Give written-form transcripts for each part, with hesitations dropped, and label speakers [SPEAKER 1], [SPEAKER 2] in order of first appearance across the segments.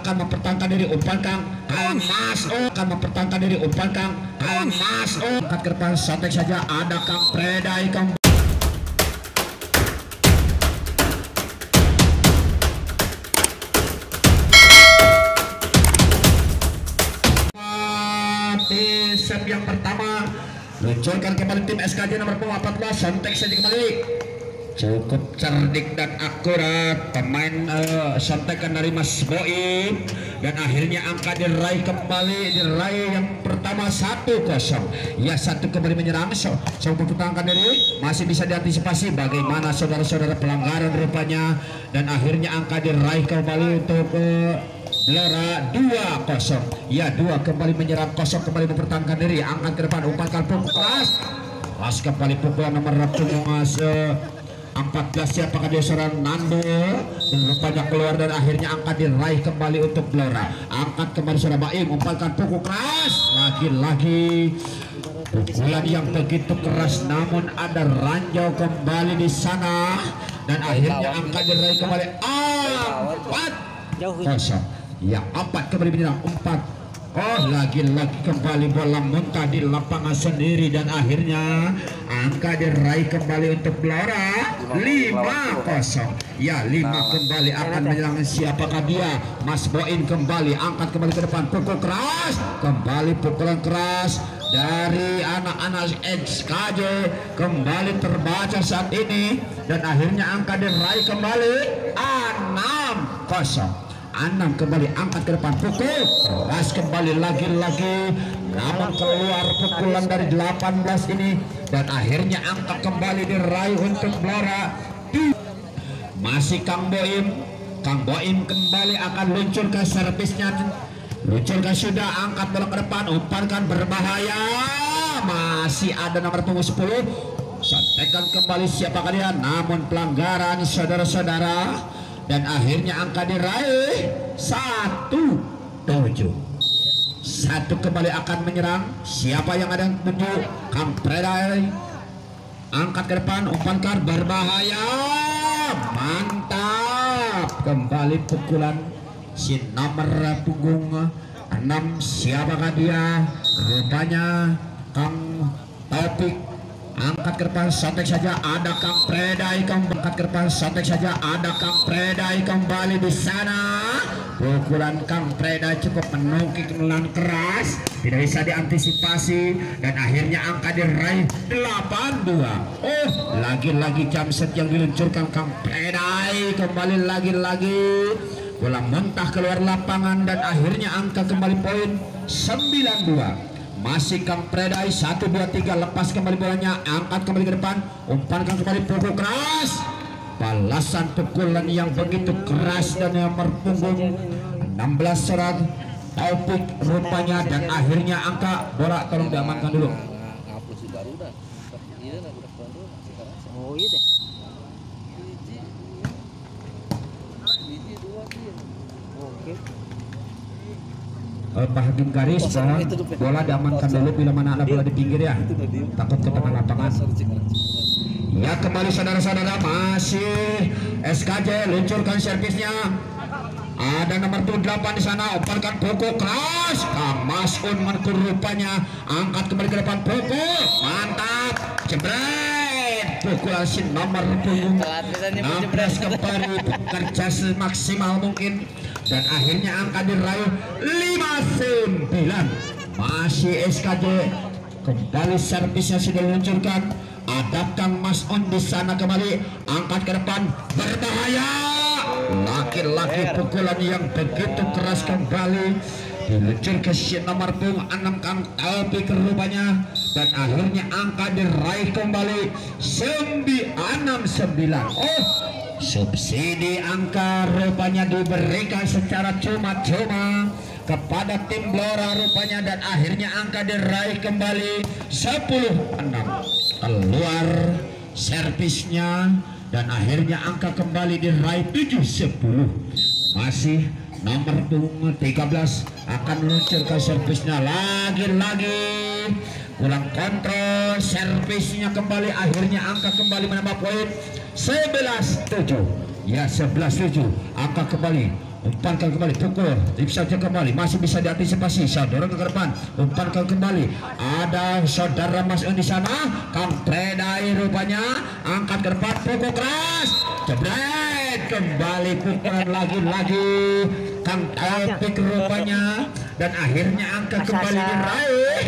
[SPEAKER 1] akan mempertahankan diri umpan Kang Mas akan mempertahankan diri umpan Kang Mas angkat ke depan santai saja ada Kang Predai Kang set yang pertama luncurkan kembali tim SKJ nomor 14 santai saja kembali cukup cerdik dan akurat pemain santekan dari Mas Boim dan akhirnya angka diraih yang pertama 1-0 ya satu kembali menyerang so pertahankan diri masih bisa diantisipasi bagaimana saudara-saudara pelanggaran rupanya dan akhirnya angka diraih kembali untuk Blora 2-0 ya 2 kembali menyerang 0 kembali mempertahankan diri angkat ke depan umpankan pukul keras kembali pukulan nomor Mas 14 siapakah dia seorang Nando dan rupanya keluar dan akhirnya angkat diraih kembali untuk Blora angkat kembali seorang Baim umpankan pukul keras lagi-lagi pukulan yang begitu keras namun ada ranjau kembali di sana dan akhirnya angkat diraih kembali 4-0 ya 4 kembali menyerang 4 lagi-lagi kembali bola muntah di lapangan sendiri dan akhirnya angka diraih kembali untuk Blora 5-0 ya 5 kembali akan menyerang siapakah dia Mas Boin kembali angkat kembali ke depan pukul keras kembali pukulan keras dari anak-anak SKJ kembali terbaca saat ini dan akhirnya angka diraih kembali 6-0 kembali angkat ke depan pukul keras kembali lagi-lagi namun keluar pukulan dari 18 ini dan akhirnya angka kembali diraih untuk Blora masih Kang Boim kembali akan luncurkan servisnya luncurkan sudah angkat bola ke depan umpankan berbahaya masih ada nomor punggung 10 santekan kembali siapakah dia namun pelanggaran saudara-saudara dan akhirnya angka diraih 1-7 kembali akan menyerang siapa yang ada menuju Kang Predai angkat ke depan umpankan berbahaya mantap kembali pukulan si nomor punggung 6 siapakah dia rupanya Kang Taufik angkat ke depan santai saja ada Kang Predai angkat ke depan santai saja ada Kang Predai kembali di sana pukulan Kang Predai cukup menukik menelan keras tidak bisa diantisipasi dan akhirnya angka diraih 8-2 lagi-lagi jam set yang diluncurkan Kang Predai kembali lagi-lagi bola mentah keluar lapangan dan akhirnya angka kembali poin 9-2 masih Kang Predai 1, 2, 3 lepas kembali bolanya angkat kembali ke depan umpankan kembali pukul keras balasan pukulan yang begitu keras dan yang berpunggung 16 serat Taufik rupanya dan akhirnya angka bola tolong diamankan dulu Pak Hakim garis bola diamankan dulu bila mana ada bola di pinggir ya takut ke tengah lapangan ya kembali saudara-saudara masih SKJ luncurkan servisnya ada nomor 8 di sana umpankan pukul keras Kang Masun menkur rupanya angkat kembali ke depan pukul mantap jebret pukulan si nomor punggung 16 kembali bekerja semaksimal mungkin dan akhirnya angka diraih 5-9 masih SKJ kembali servisnya sudah diluncurkan ada Kang Mas On di sana kembali angkat ke depan berbahaya laki-laki pukulan yang begitu keras kembali diluncurkan si nomor punggung 6 Kang Taufik rupanya dan akhirnya angka diraih kembali 9-9 subsidi angka rupanya diberikan secara cuma-cuma kepada tim Blora rupanya dan akhirnya angka diraih kembali 10-6 keluar servisnya dan akhirnya angka kembali diraih 7-10 masih nomor punggung 13 akan meluncurkan servisnya lagi-lagi ulang kontrol servisnya kembali akhirnya angka kembali menambah poin 11-7 ya 11-7 angka kembali umpankan kembali, pukul tip saja kembali, masih bisa diantisipasi, dorong ke depan, umpankan kembali, ada saudara Mas di sana, Kang Predai rupanya angkat ke depan, pukul keras, jebret, kembali pukulan lagi-lagi Kang Taufik rupanya, dan akhirnya angka kembali diraih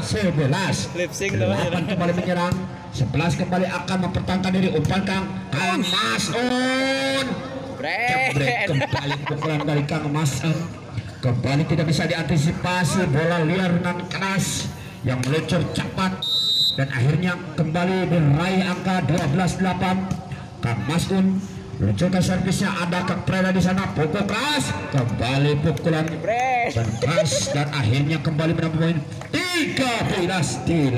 [SPEAKER 1] 8-11. 8 kembali menyerang, 11 kembali akan mempertahankan diri, umpankan Kang Masun, jebret, kembali pukulan dari Kang Masun, kembali tidak bisa diantisipasi, bola liar dan keras yang meluncur cepat, dan akhirnya kembali diraih angka 12-8. Kang Masun luncurkan servisnya, ada Kang Preda di sana, pukul keras, kembali pukulan dan keras, dan akhirnya kembali menambah poin 13-8.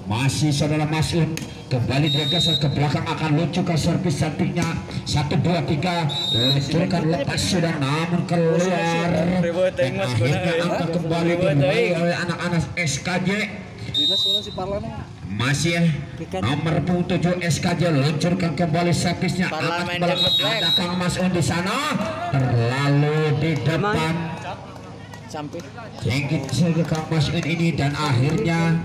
[SPEAKER 1] Masih saudara Masun kembali digeser ke belakang, akan luncurkan servis cantiknya, 1, 2, 3, luncurkan lepas sudah namun keluar, dan akhirnya angka kembali diraih oleh anak-anak SKJ. Masih nomor 7 SKJ luncurkan kembali servisnya, akan ada Kang Masun di sana, terlalu di depan, sedikit saja Kang Masun ini, dan akhirnya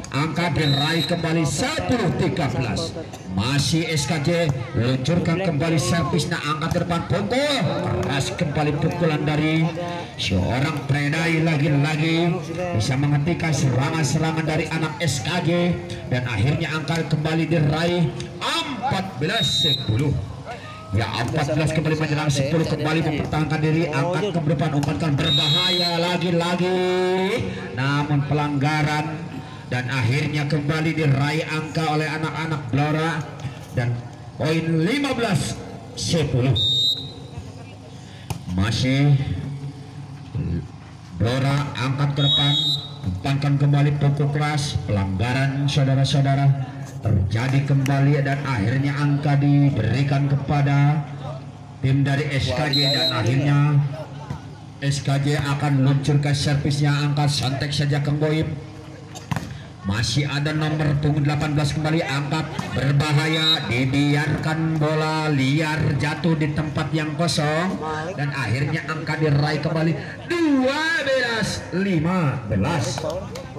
[SPEAKER 1] angka diraih kembali 10-13. Masih SKJ luncurkan kembali servisnya, angkat ke depan, pukul keras, kembali pukulan dari seorang Predai, lagi-lagi bisa menghentikan serangan-serangan dari anak SKJ, dan akhirnya angka kembali diraih 14-10. Ya, 14 kembali menyerang, 10 kembali mempertahankan diri, angkat ke depan, umpankan berbahaya lagi-lagi, namun pelanggaran, dan akhirnya kembali diraih angka oleh anak-anak Blora, dan poin 15-10. Masih Blora angkat ke depan, umpankan kembali, pukul keras, pelanggaran saudara-saudara terjadi kembali, dan akhirnya angka diberikan kepada tim dari SKJ, dan akhirnya SKJ akan luncurkan servisnya, angkat santek saja Kang Boim. Masih ada nomor punggung 18 kembali angkat, berbahaya, dibiarkan bola liar jatuh di tempat yang kosong, dan akhirnya angka diraih kembali 12-15.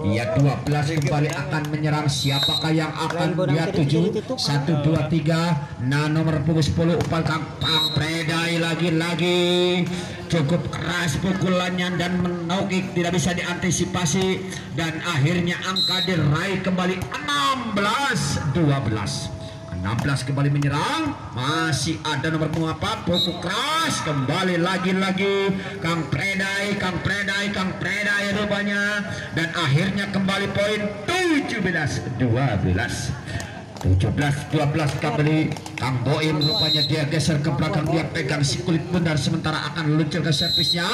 [SPEAKER 1] Ya, 12 kembali akan menyerang, siapakah yang akan dia tuju? 1, 2, 3. Nah, nomor punggung 10 umpan Kang Predai, lagi-lagi cukup keras pukulannya dan menokik, tidak bisa diantisipasi, dan akhirnya angka diraih kembali 16-12. 16 kembali menyerang, masih ada nomor 4, pukul keras, kembali lagi-lagi Kang Predai rupanya, dan akhirnya kembali poin 17-12. 17-12 kembali Kang Boim rupanya, dia geser ke belakang, dia pegang si kulit bundar, sementara akan luncur ke servisnya,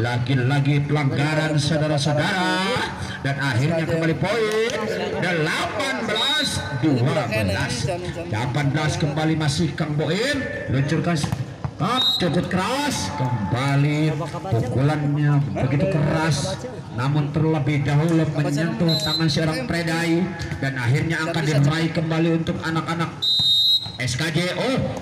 [SPEAKER 1] lagi-lagi pelanggaran saudara-saudara, dan akhirnya kembali poin 18-12. 18 kembali masih Kang Boim luncurkan, cukup keras, kembali pukulannya begitu keras, namun terlebih dahulu menyentuh tangan seorang Predai, dan akhirnya akan diraih kembali untuk anak-anak SKJ.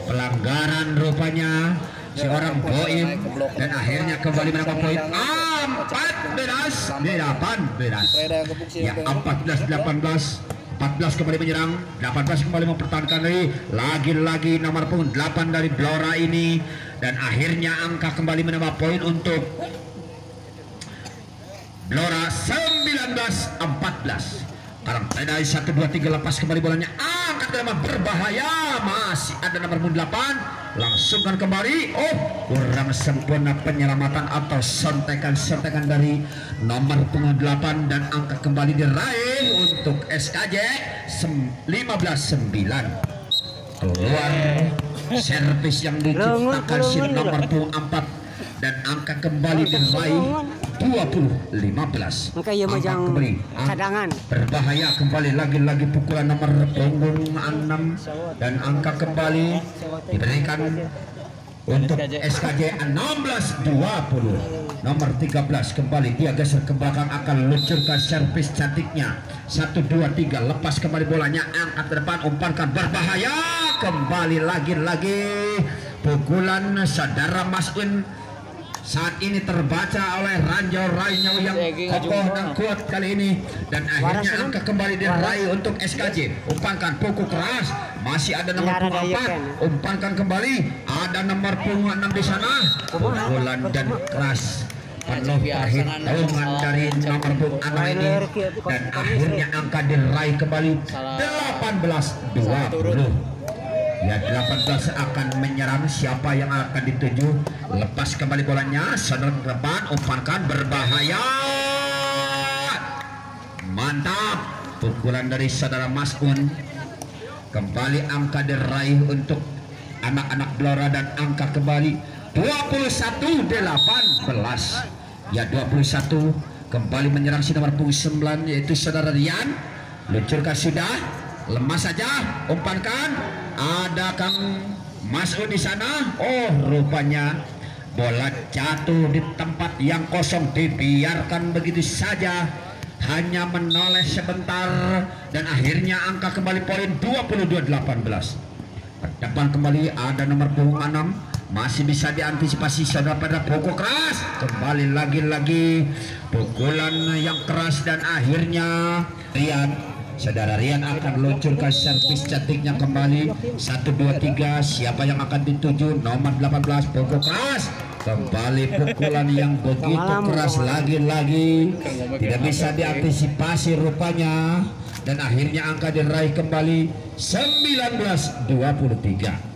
[SPEAKER 1] Pelanggaran rupanya seorang Boim, dan akhirnya kembali menambah poin 14-18. Ya, 14-18. 14 kembali menyerang, 18 kembali mempertahankan diri, lagi-lagi nomor punggung 8 dari Blora ini, dan akhirnya angka kembali menambah poin untuk Blora 19-14. Sekarang Predai 1, 2, 3, lepas kembali bolanya, angkat nama berbahaya, masih ada nomor 8, langsungkan kembali, kurang sempurna penyelamatan atau sontekan dari nomor punggung 8, dan angka kembali diraih untuk SKJ 15-9. Keluar servis yang diciptakan si nomor punggung 4, dan angka kembali diraih 20-15. Angka kembali
[SPEAKER 2] cadangan
[SPEAKER 1] berbahaya, kembali lagi-lagi pukulan nomor punggung 6, dan angka kembali diberikan untuk SKJ 16-20. Nomor 13 kembali dia geser ke belakang, akan luncurkan servis cantiknya, 1, 2, 3, lepas kembali bolanya, angkat ke depan, umpankan berbahaya, kembali lagi-lagi pukulan saudara Mas'un saat ini terbaca oleh Ranjau Rainyo yang kokoh dan kuat kali ini, dan akhirnya angka kembali diraih untuk SKJ. Umpankan pukul keras, masih ada nomor punggung 4, umpankan kembali, ada nomor punggung 6 di sana, pukulan dan keras penuh perhitungan dari nomor punggung 6 ini, dan akhirnya angka diraih kembali 18-20. Ya, 18 akan menyerang, siapa yang akan dituju, lepas kembali bolanya, saudara depan, umpankan, berbahaya, mantap, pukulan dari saudara Mas'un, kembali angka diraih untuk anak-anak Blora, dan angka kembali 21-18. Ya, 21 kembali menyerang si nomor punggung 9 yaitu saudara Rian, luncurkan sudah, lemas saja, umpankan, ada Kang Mas'ud di sana. Oh, rupanya bola jatuh di tempat yang kosong, dibiarkan begitu saja, hanya menoleh sebentar, dan akhirnya angka kembali poin 22-18. Depan kembali ada nomor punggung 6, masih bisa diantisipasi saudara pada pukul keras, kembali lagi-lagi pukulan yang keras, dan akhirnya saudara Rian akan luncurkan servis cantiknya kembali. 1-2-3, siapa yang akan dituju, nomor 18, pukul keras, kembali pukulan yang begitu keras, lagi-lagi tidak bisa diantisipasi rupanya, dan akhirnya angka diraih kembali 19-23.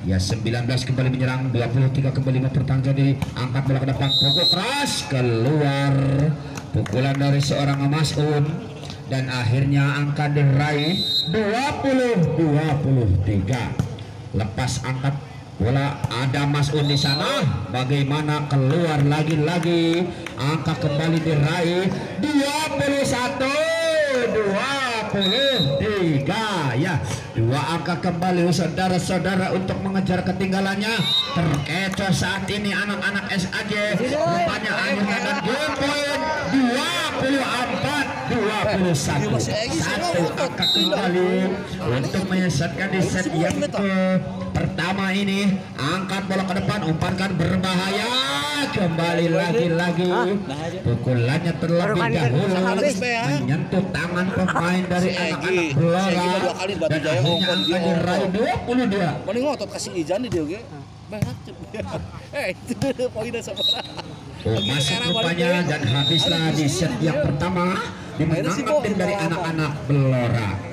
[SPEAKER 1] Ya, 19 kembali menyerang, 23 kembali mempertahankan diri, angkat bola ke depan, pukul keras, keluar, pukulan dari seorang Mas'un, dan akhirnya angka diraih 20-23. Lepas angkat bola, ada Mas'un di sana, bagaimana keluar, lagi-lagi angka kembali diraih 21-23. Ya, dua angka kembali saudara-saudara untuk mengejar ketinggalannya. Terkecoh saat ini anak-anak SAJ, rupanya akhirnya dan game point 24-21. Satu angka kembali untuk menyesatkan di set yang pertama ini. Angkat bola ke depan, umpankan, berbahaya, kembali lagi-lagi pukulannya terlebih dahulu menyentuh tangan pemain dari anak-anak Blora, dan akhirnya angka diraih 22.
[SPEAKER 2] Paling ngotot kasih izin dia oke. Berat. Itu poinnya seberapa.
[SPEAKER 1] Masuk rupanya, dan habislah di set yang pertama dimenangkan tim dari anak-anak Blora.